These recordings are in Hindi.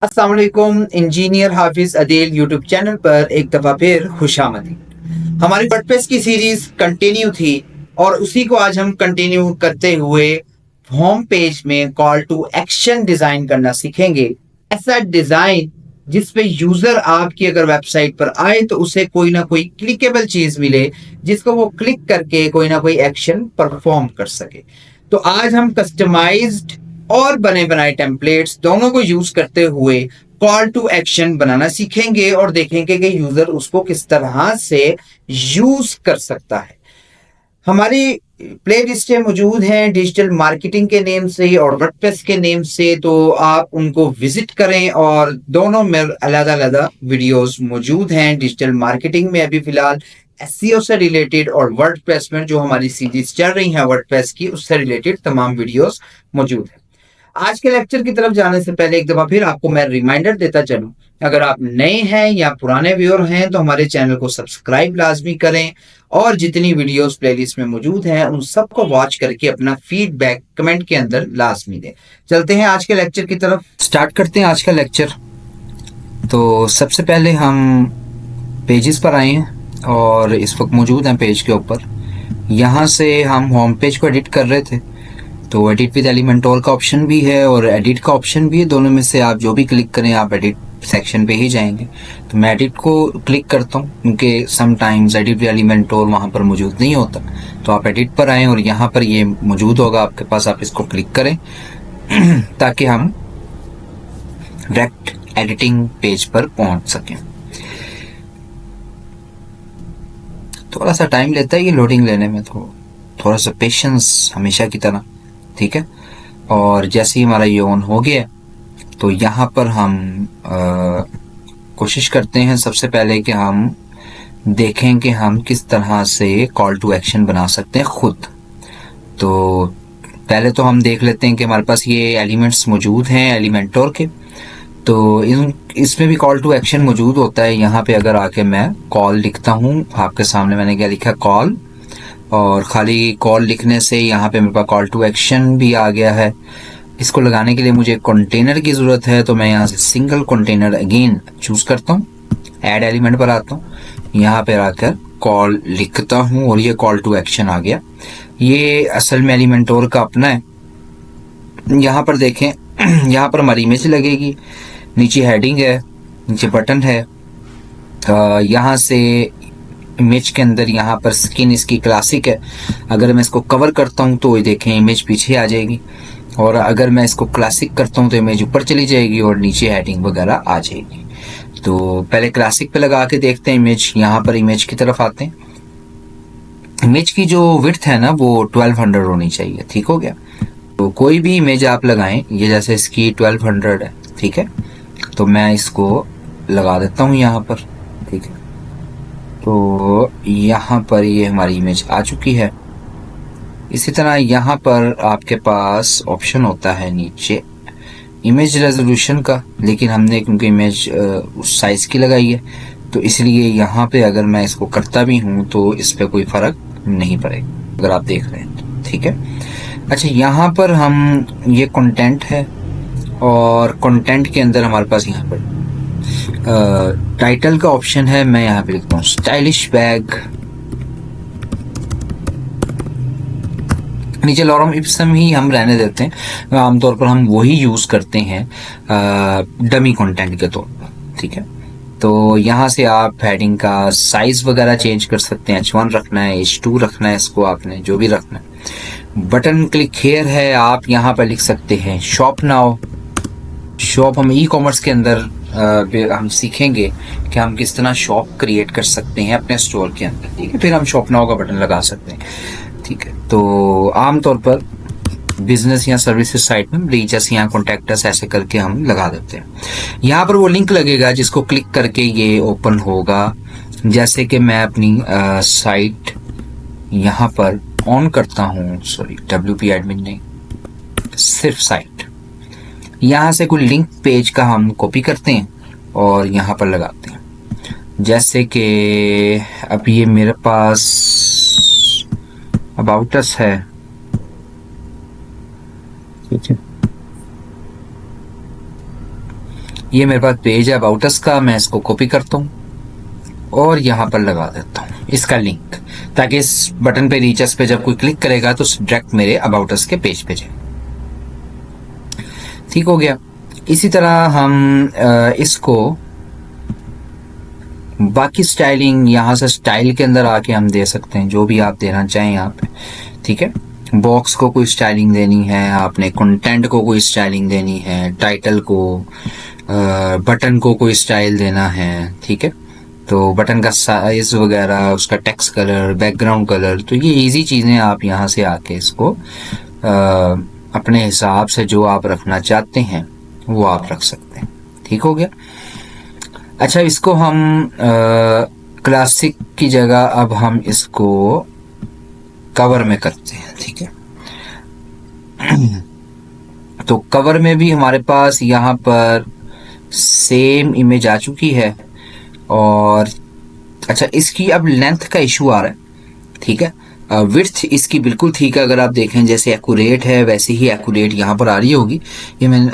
अस्सलाम वालेकुम। इंजीनियर हाफिज अदील यूट्यूब चैनल पर एक दफ़ा फिर खुशामदीद। हमारी वर्डप्रेस की सीरीज कंटिन्यू थी और उसी को आज हम कंटिन्यू करते हुए होम पेज में कॉल टू एक्शन डिजाइन करना सीखेंगे। ऐसा डिजाइन जिस पे यूजर आपकी अगर वेबसाइट पर आए तो उसे कोई ना कोई क्लिकेबल चीज मिले जिसको वो क्लिक करके कोई ना कोई एक्शन परफॉर्म कर सके। तो आज हम कस्टमाइज्ड और बने बनाए टेम्पलेट्स दोनों को यूज करते हुए कॉल टू एक्शन बनाना सीखेंगे और देखेंगे कि यूजर उसको किस तरह से यूज कर सकता है। हमारी प्ले लिस्टें मौजूद हैं डिजिटल मार्केटिंग के नेम से और वर्डप्रेस के नेम से, तो आप उनको विजिट करें और दोनों में अलग अलग वीडियोस मौजूद हैं। डिजिटल मार्केटिंग में अभी फिलहाल एसईओ से रिलेटेड और वर्डप्रेस में जो हमारी सीरीज चल रही है वर्डप्रेस की उससे रिलेटेड तमाम वीडियोस मौजूद हैं। आज के लेक्चर की तरफ जाने से पहले एक दफा फिर आपको मैं रिमाइंडर देता चलूं, अगर आप नए हैं या पुराने व्यूअर हैं तो हमारे चैनल को सब्सक्राइब लाजमी करें और जितनी वीडियोस प्लेलिस्ट में मौजूद हैं उन सबको वॉच करके अपना फीडबैक कमेंट के अंदर लाजमी दें। चलते हैं आज के लेक्चर की तरफ, स्टार्ट करते हैं आज का लेक्चर। तो सबसे पहले हम पेजेस पर आए हैं और इस वक्त मौजूद हैं पेज के ऊपर। यहाँ से हम होम पेज को एडिट कर रहे थे, तो एडिट विद एलिमेंटोर का ऑप्शन भी है और एडिट का ऑप्शन भी है। दोनों में से आप जो भी क्लिक करें आप एडिट सेक्शन पे ही जाएंगे। तो मैं एडिट को क्लिक करता हूँ क्योंकि समटाइम्स एडिट विद एलिमेंटोर वहाँ पर मौजूद नहीं होता। तो आप एडिट पर आएँ और यहाँ पर ये मौजूद होगा आपके पास, आप इसको क्लिक करें ताकि हम डायरेक्ट एडिटिंग पेज पर पहुँच सकें। थोड़ा सा टाइम लेता है ये लोडिंग लेने में, तो थोड़ा सा पेशेंस हमेशा की तरह, ठीक है। और जैसे ही हमारा ये ऑन हो गया तो यहाँ पर हम कोशिश करते हैं सबसे पहले कि हम देखें कि हम किस तरह से कॉल टू एक्शन बना सकते हैं खुद। तो पहले तो हम देख लेते हैं कि हमारे पास ये एलिमेंट्स मौजूद हैं एलिमेंटोर के, तो इसमें भी कॉल टू एक्शन मौजूद होता है। यहाँ पे अगर आके मैं कॉल लिखता हूँ, आपके सामने मैंने क्या लिखा, कॉल, और खाली कॉल लिखने से यहाँ पे मेरे पास कॉल टू एक्शन भी आ गया है। इसको लगाने के लिए मुझे कंटेनर की ज़रूरत है, तो मैं यहाँ से सिंगल कंटेनर अगेन चूज़ करता हूँ, ऐड एलिमेंट पर आता हूँ, यहाँ पर आकर कॉल लिखता हूँ और ये कॉल टू एक्शन आ गया। ये असल में एलिमेंटोर का अपना है। यहाँ पर देखें यहाँ पर हमारी इमेज लगेगी, नीचे हेडिंग है, नीचे बटन है। यहाँ से इमेज के अंदर यहाँ पर स्किन इसकी क्लासिक है। अगर मैं इसको कवर करता हूँ तो ये देखें इमेज पीछे आ जाएगी, और अगर मैं इसको क्लासिक करता हूँ तो इमेज ऊपर चली जाएगी और नीचे हेडिंग वगैरह आ जाएगी। तो पहले क्लासिक पे लगा के देखते हैं इमेज। यहाँ पर इमेज की तरफ आते हैं। इमेज की जो विड्थ है ना वो 1200 होनी चाहिए, ठीक हो गया। तो कोई भी इमेज आप लगाएं, ये जैसे इसकी 1200 है, ठीक है, तो मैं इसको लगा देता हूँ यहाँ पर, ठीक है। तो यहाँ पर ये हमारी इमेज आ चुकी है। इसी तरह यहाँ पर आपके पास ऑप्शन होता है नीचे इमेज रेजोल्यूशन का, लेकिन हमने क्योंकि इमेज उस साइज की लगाई है तो इसलिए यहाँ पे अगर मैं इसको करता भी हूँ तो इस पर कोई फर्क नहीं पड़ेगा, अगर आप देख रहे हैं तो, ठीक है। अच्छा, यहाँ पर हम ये कंटेंट है और कंटेंट के अंदर हमारे पास यहाँ पर टाइटल का ऑप्शन है। मैं यहाँ पे लिखता हूँ स्टाइलिश बैग, नीचे लॉरम इप्सम ही हम रहने देते हैं, आमतौर पर हम वही यूज करते हैं डमी कंटेंट के तौर पर, ठीक है। तो यहाँ से आप हेडिंग का साइज वगैरह चेंज कर सकते हैं, H1 रखना है, H2 रखना है, इसको आपने जो भी रखना है। बटन क्लिक हेयर है, आप यहाँ पर लिख सकते हैं शॉप नाउ। शॉप हम ई कॉमर्स के अंदर हम सीखेंगे कि हम किस तरह शॉप क्रिएट कर सकते हैं अपने स्टोर के अंदर, ठीक है। फिर हम शॉप नाउ का बटन लगा सकते हैं, ठीक है। तो आमतौर पर बिजनेस या सर्विसेज साइट में रीच अस या कॉन्टैक्ट अस ऐसे करके हम लगा देते हैं। यहाँ पर वो लिंक लगेगा जिसको क्लिक करके ये ओपन होगा। जैसे कि मैं अपनी साइट यहाँ पर ऑन करता हूँ, सॉरी WP एडमिन नहीं, सिर्फ साइट। यहाँ से कोई लिंक पेज का हम कॉपी करते हैं और यहाँ पर लगाते हैं। जैसे कि अब ये मेरे पास अबाउट अस है, ठीक है। ये मेरे पास पेज है अबाउट अस का, मैं इसको कॉपी करता हूँ और यहाँ पर लगा देता हूँ इसका लिंक, ताकि इस बटन पे रीच अस पे जब कोई क्लिक करेगा तो डायरेक्ट मेरे अबाउट अस के पेज पे जाए। ठीक हो गया। इसी तरह हम इसको बाकी स्टाइलिंग यहाँ से स्टाइल के अंदर आके हम दे सकते हैं, जो भी आप देना चाहें यहाँ पे। ठीक है, बॉक्स को कोई स्टाइलिंग देनी है आपने, कंटेंट को कोई स्टाइलिंग देनी है, टाइटल को, बटन को कोई स्टाइल देना है। ठीक है, तो बटन का साइज वगैरह, उसका टेक्स्ट कलर, बैकग्राउंड कलर, तो ये इजी चीज़ें आप यहाँ से आके इसको अपने हिसाब से जो आप रखना चाहते हैं वो आप रख सकते हैं। ठीक हो गया। अच्छा, इसको हम क्लासिक की जगह अब हम इसको कवर में करते हैं। ठीक है, तो कवर में भी हमारे पास यहाँ पर सेम इमेज आ चुकी है। और अच्छा, इसकी अब लेंथ का इशू आ रहा है। ठीक है, विड्थ इसकी बिल्कुल ठीक है, अगर आप देखें जैसे एक्यूरेट है वैसे ही एक्यूरेट यहाँ पर आ रही होगी। ये मैंने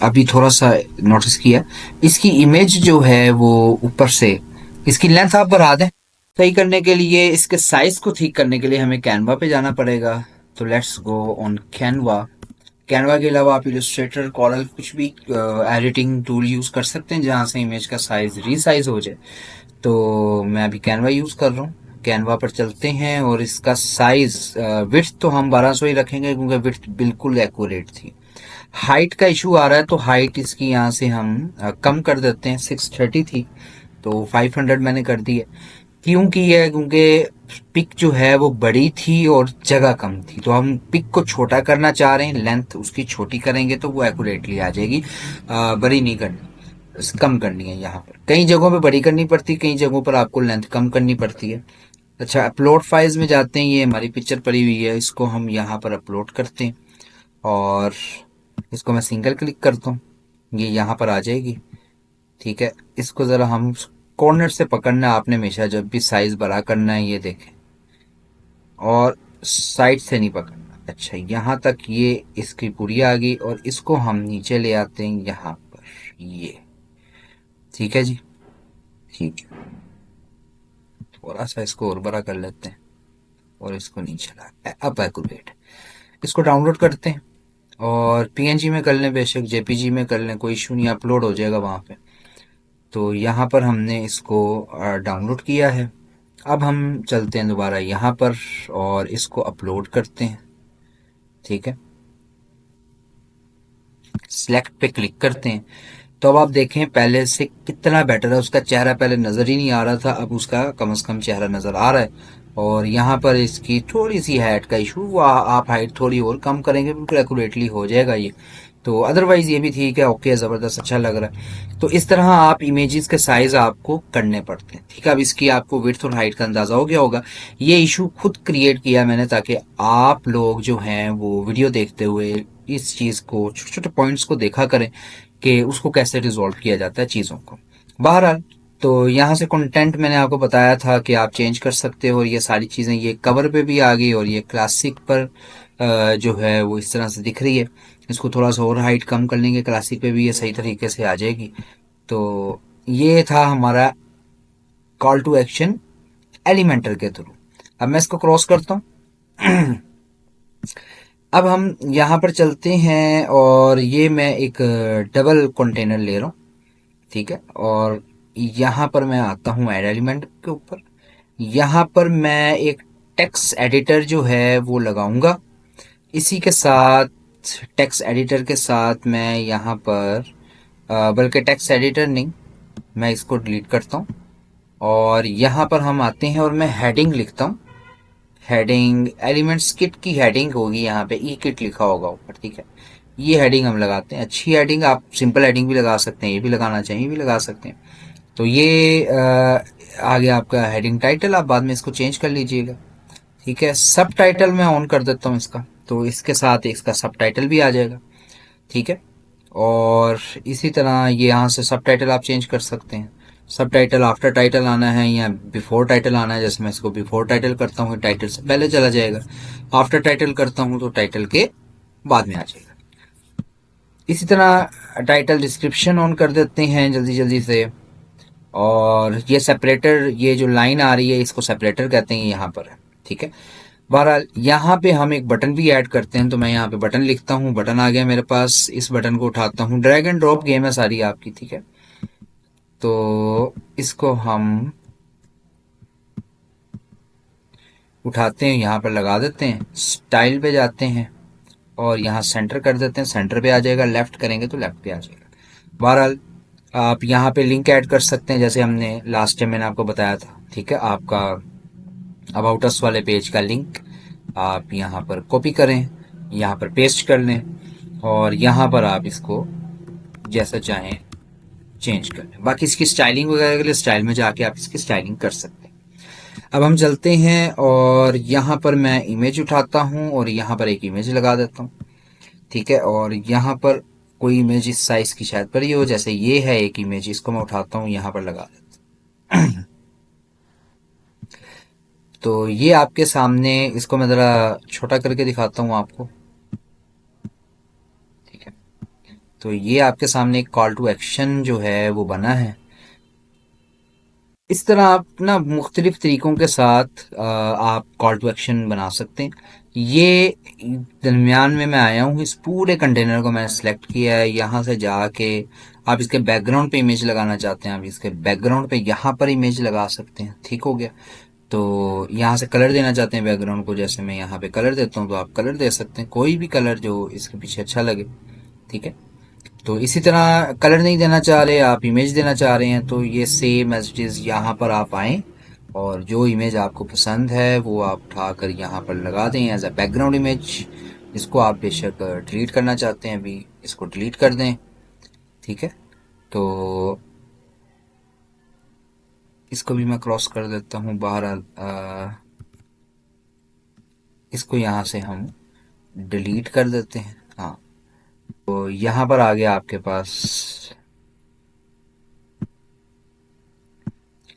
अभी थोड़ा सा नोटिस किया। इसकी इमेज जो है वो ऊपर से, इसकी लेंथ आप बढ़ा दें। सही करने के लिए, इसके साइज को ठीक करने के लिए हमें कैनवा पे जाना पड़ेगा। तो let's go on Canva. Canva के अलावा आप इलस्ट्रेटर, कॉरल, कुछ भी एडिटिंग टूल यूज कर सकते हैं जहाँ से इमेज का साइज रीसाइज हो जाए। तो मैं अभी कैनवा यूज कर रहा हूँ। कैनवा पर चलते हैं और इसका साइज, विड्थ तो हम 1200 ही रखेंगे क्योंकि विड्थ बिल्कुल एक्यूरेट थी। हाइट का इशू आ रहा है तो हाइट इसकी यहाँ से हम कम कर देते हैं। 630 थी तो 500 मैंने कर दी है। क्यों की है? क्योंकि पिक जो है वो बड़ी थी और जगह कम थी, तो हम पिक को छोटा करना चाह रहे हैं। लेंथ उसकी छोटी करेंगे तो वो एक्यूरेटली आ जाएगी। बड़ी नहीं करनी, कम करनी है। यहाँ पर कई जगहों पे बड़ी करनी पड़ती है, कई जगहों पर आपको लेंथ कम करनी पड़ती है। अच्छा, अपलोड फाइल्स में जाते हैं। ये हमारी पिक्चर पड़ी हुई है, इसको हम यहाँ पर अपलोड करते हैं और इसको मैं सिंगल क्लिक करता हूँ, ये यहाँ पर आ जाएगी। ठीक है, इसको ज़रा हम कॉर्नर से पकड़ना है आपने हमेशा, जब भी साइज बड़ा करना है। ये देखें, और साइड से नहीं पकड़ना। अच्छा, यहाँ तक ये इसकी पूरी आ गई और इसको हम नीचे ले आते हैं यहाँ पर, ये। ठीक है जी, ठीक है। थोड़ा सा इसको और बड़ा कर लेते हैं और इसको नीचे ला, अब एक्यूरेट। इसको डाउनलोड करते हैं और पीएनजी में कर लें, बेशक जेपीजी में कर लें, कोई इशू नहीं, अपलोड हो जाएगा वहाँ पे। तो यहाँ पर हमने इसको डाउनलोड किया है। अब हम चलते हैं दोबारा यहाँ पर और इसको अपलोड करते हैं। ठीक है, सिलेक्ट पे क्लिक करते हैं तो अब आप देखें पहले से कितना बेटर है। उसका चेहरा पहले नज़र ही नहीं आ रहा था, अब उसका कम से कम चेहरा नज़र आ रहा है। और यहाँ पर इसकी थोड़ी सी हाइट का इशू, वो आप हाइट थोड़ी और कम करेंगे बिल्कुल एक्यूरेटली हो जाएगा ये। तो अदरवाइज ये भी ठीक है, ओके, ज़बरदस्त, अच्छा लग रहा है। तो इस तरह आप इमेजेस के साइज आपको करने पड़ते हैं। ठीक है, अब इसकी आपको विड्थ और हाइट का अंदाज़ा हो गया होगा। ये इशू खुद क्रिएट किया मैंने ताकि आप लोग जो हैं वो वीडियो देखते हुए इस चीज़ को, छोटे छोटे पॉइंट्स को देखा करें कि उसको कैसे रिजॉल्व किया जाता है चीज़ों को। बहरहाल, तो यहाँ से कंटेंट मैंने आपको बताया था कि आप चेंज कर सकते हो और ये सारी चीज़ें ये कवर पे भी आ गई और ये क्लासिक पर जो है वो इस तरह से दिख रही है। इसको थोड़ा सा और हाइट कम कर लेंगे, क्लासिक पे भी ये सही तरीके से आ जाएगी। तो ये था हमारा कॉल टू एक्शन एलिमेंटर के थ्रू। अब मैं इसको क्रॉस करता हूँ। अब हम यहाँ पर चलते हैं और ये मैं एक डबल कंटेनर ले रहा हूँ। ठीक है, और यहाँ पर मैं आता हूँ ऐड एलिमेंट के ऊपर। यहाँ पर मैं एक टेक्स्ट एडिटर जो है वो लगाऊंगा। इसी के साथ टेक्स्ट एडिटर के साथ मैं यहाँ पर बल्कि टेक्स्ट एडिटर नहीं, मैं इसको डिलीट करता हूँ और यहाँ पर हम आते हैं और मैं हेडिंग लिखता हूँ। हेडिंग एलिमेंट्स किट की हेडिंग होगी, यहाँ पे ई किट लिखा होगा ऊपर। ठीक है, ये हेडिंग हम लगाते हैं। अच्छी हेडिंग, आप सिंपल हेडिंग भी लगा सकते हैं, ये भी लगाना चाहिए, भी लगा सकते हैं। तो ये आगे आपका हेडिंग टाइटल, आप बाद में इसको चेंज कर लीजिएगा। ठीक है, सब टाइटल मैं ऑन कर देता हूँ इसका, तो इसके साथ इसका सब टाइटल भी आ जाएगा। ठीक है, और इसी तरह ये यहाँ से सब टाइटल आप चेंज कर सकते हैं। सब टाइटल आफ्टर टाइटल आना है या बिफोर टाइटल आना है। जैसे मैं इसको बिफोर टाइटल करता हूँ, टाइटल से पहले चला जाएगा। आफ्टर टाइटल करता हूँ तो टाइटल के बाद में आ जाएगा। इसी तरह टाइटल डिस्क्रिप्शन ऑन कर देते हैं जल्दी जल्दी से। और ये सेपरेटर, ये जो लाइन आ रही है इसको सेपरेटर कहते हैं, यहाँ पर है, ठीक है। बहरहाल यहाँ पे हम एक बटन भी ऐड करते हैं, तो मैं यहाँ पे बटन लिखता हूँ, बटन आ गया मेरे पास। इस बटन को उठाता हूँ, ड्रैग एंड ड्रॉप गेम है सारी आपकी, ठीक है। तो इसको हम उठाते हैं, यहाँ पर लगा देते हैं, स्टाइल पे जाते हैं और यहाँ सेंटर कर देते हैं, सेंटर पे आ जाएगा। लेफ्ट करेंगे तो लेफ्ट पे आ जाएगा। बहरहाल आप यहाँ पे लिंक ऐड कर सकते हैं, जैसे हमने लास्ट टाइम मैंने आपको बताया था, ठीक है। आपका अबाउट अस वाले पेज का लिंक आप यहाँ पर कॉपी करें, यहाँ पर पेस्ट कर लें और यहाँ पर आप इसको जैसा चाहें चेंज कर लें। बाकी इसकी स्टाइलिंग वगैरह के लिए स्टाइल में जाके आप इसकी स्टाइलिंग कर सकते हैं। अब हम चलते हैं और यहाँ पर मैं इमेज उठाता हूँ और यहाँ पर एक इमेज लगा देता हूँ, ठीक है। और यहाँ पर कोई इमेज इस साइज की शायद पर ये हो, जैसे ये है एक इमेज, इसको मैं उठाता हूँ यहाँ पर लगा देता हूँ। तो ये आपके सामने, इसको मैं ज़रा छोटा करके दिखाता हूँ आपको, ठीक है। तो ये आपके सामने एक कॉल टू एक्शन जो है वो बना है। इस तरह आप ना मुख्तलिफ तरीकों के साथ आप कॉल टू एक्शन बना सकते हैं। ये दरमियान में मैं आया हूँ, इस पूरे कंटेनर को मैंने सेलेक्ट किया है। यहाँ से जाके आप इसके बैकग्राउंड पे इमेज लगाना चाहते हैं, आप इसके बैकग्राउंड पे यहाँ पर इमेज लगा सकते हैं, ठीक हो गया। तो यहाँ से कलर देना चाहते हैं बैकग्राउंड को, जैसे मैं यहाँ पे कलर देता हूँ तो आप कलर दे सकते हैं, कोई भी कलर जो इसके पीछे अच्छा लगे, ठीक है। तो इसी तरह कलर नहीं देना चाह रहे, आप इमेज देना चाह रहे हैं, तो ये सेम एज इट इज़ यहाँ पर आप आएँ और जो इमेज आपको पसंद है वो आप उठाकर यहाँ पर लगा दें एज अ बैकग्राउंड इमेज। इसको आप बेशक डिलीट करना चाहते हैं अभी, इसको डिलीट कर दें, ठीक है। तो इसको भी मैं क्रॉस कर देता हूँ। बहरहाल इसको यहाँ से हम डिलीट कर देते हैं। हाँ, तो यहाँ पर आ गया आपके पास।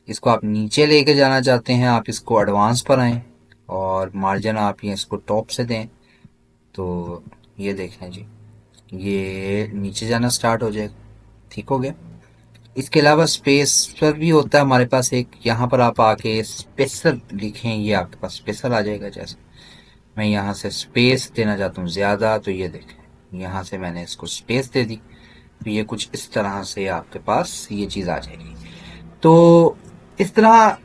इसको आप नीचे लेके जाना चाहते हैं, आप इसको एडवांस पर आएँ और मार्जिन आप ये इसको टॉप से दें, तो ये देखें जी, ये नीचे जाना स्टार्ट हो जाएगा, ठीक हो गया। इसके अलावा स्पेसर भी होता है हमारे पास एक, यहाँ पर आप आके स्पेसर लिखें, ये आपके पास स्पेसर आ जाएगा। जैसे मैं यहाँ से स्पेस देना चाहता हूँ ज़्यादा, तो ये देखें यहाँ से मैंने इसको स्पेस दे दी, तो ये कुछ इस तरह से आपके पास ये चीज़ आ जाएगी। तो इस तरह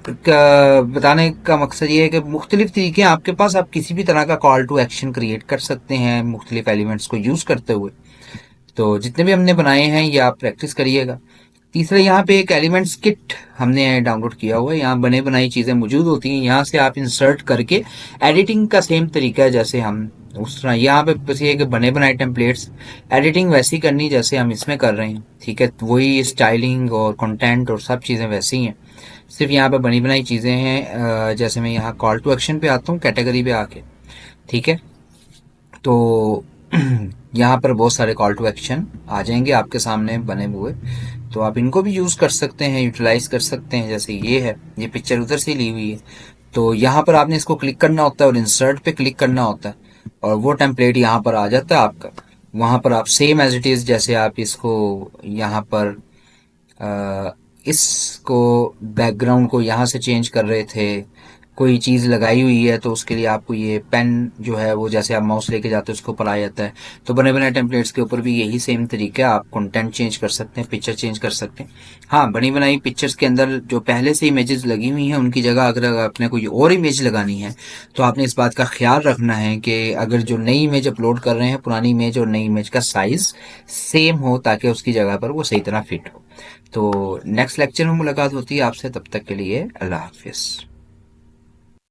बताने का मकसद ये है कि मुख्तलिफ तरीके हैं आपके पास, आप किसी भी तरह का कॉल टू एक्शन क्रिएट कर सकते हैं मुख्तलिफ एलिमेंट्स को यूज़ करते हुए। तो जितने भी हमने बनाए हैं ये आप प्रैक्टिस करिएगा। तीसरा, यहाँ पे एक एलिमेंट्स किट हमने डाउनलोड किया हुआ है, यहाँ बने बनाई चीज़ें मौजूद होती हैं, यहाँ से आप इंसर्ट करके एडिटिंग का सेम तरीका है जैसे हम उस तरह, यहाँ पे बस ये है कि बने बनाए टेम्पलेट्स एडिटिंग वैसी करनी जैसे हम इसमें कर रहे हैं, ठीक है। वही स्टाइलिंग और कंटेंट और सब चीज़ें वैसी ही हैं, सिर्फ यहाँ पे बनी बनाई चीज़ें हैं। जैसे मैं यहाँ कॉल टू एक्शन पे आता हूँ, कैटेगरी पे आके, ठीक है। तो यहाँ पर बहुत सारे कॉल टू एक्शन आ जाएंगे आपके सामने बने हुए, तो आप इनको भी यूज़ कर सकते हैं, यूटिलाइज कर सकते हैं। जैसे ये है, ये पिक्चर उधर से ली हुई है, तो यहाँ पर आपने इसको क्लिक करना होता है और इंसर्ट पे क्लिक करना होता है और वो टेम्पलेट यहाँ पर आ जाता है आपका। वहाँ पर आप सेम एज इट इज़, जैसे आप इसको यहाँ पर इसको बैकग्राउंड को यहाँ से चेंज कर रहे थे, कोई चीज़ लगाई हुई है तो उसके लिए आपको ये पेन जो है वो जैसे आप माउस लेके जाते हो उसके ऊपर आ जाता है। तो बने बने टेम्पलेट्स के ऊपर भी यही सेम तरीका है, आप कंटेंट चेंज कर सकते हैं, पिक्चर चेंज कर सकते हैं। हाँ, बनी बनाई पिक्चर्स के अंदर जो पहले से इमेजेस लगी हुई हैं उनकी जगह अगर आपने कोई और इमेज लगानी है तो आपने इस बात का ख्याल रखना है कि अगर जो नई इमेज अपलोड कर रहे हैं पुरानी इमेज और नई इमेज का साइज सेम हो, ताकि उसकी जगह पर वो सही तरह फिट हो। तो नेक्स्ट लेक्चर में मुलाकात होती है आपसे, तब तक के लिए अल्लाह हाफिज़।